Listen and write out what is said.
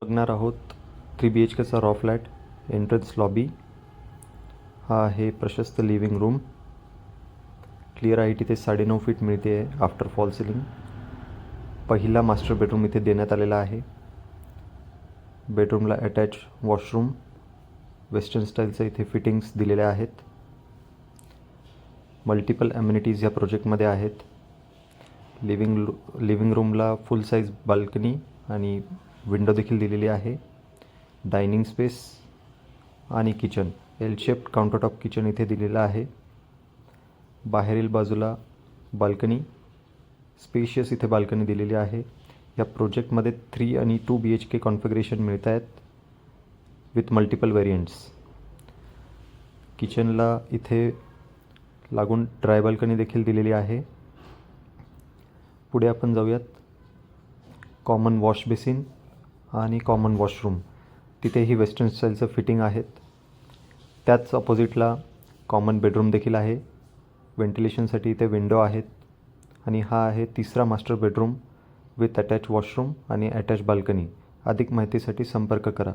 बघणार आहोत 3 BHKचा raw flat. Entrance lobby. हा आहे प्रशस्त लिव्हिंग रूम. क्लिअर हाईट इथे 9.5 फीट मिळते आहे आफ्टर फॉल सिलिंग. पहिला मास्टर बेडरूम इथे देण्यात आलेला आहे. बेडरूमला अटॅच वॉशरूम. वेस्टर्न स्टाईलचे इथे फिटिंग्स दिलेल्या आहेत. मल्टिपल ॲम्युनिटीज या प्रोजेक्टमध्ये आहेत. लिव्हिंग रूमला फुल साईज बाल्कनी आणि विंडो देखील दिलेली आहे. डायनिंग स्पेस आणि kitchen L shaped countertop kitchen इथे दिलेलं आहे. बाहेरील बाजूला बाल्कनी, स्पेशियस इथे बाल्कनी दिलेली आहे. या प्रोजेक्टमध्ये 3 आणि 2 BHK कॉन्फिगरेशन मिळत आहेत विथ मल्टिपल व्हेरियंट्स. किचनला इथे लागून ड्राय बाल्कनी देखील दिलेली आहे. पुढे आपण जाऊयात. कॉमन वॉश बेसिन आणि कॉमन वॉशरूम, तिथेही वेस्टर्न स्टाईलचं फिटिंग आहेत. त्याच अपोजिटला कॉमन बेडरूम देखील आहे. व्हेंटिलेशनसाठी इथे विंडो आहेत. आणि हा आहे तिसरा master bedroom with attach washroom आणि अटॅच बाल्कनी. अधिक माहितीसाठी संपर्क करा.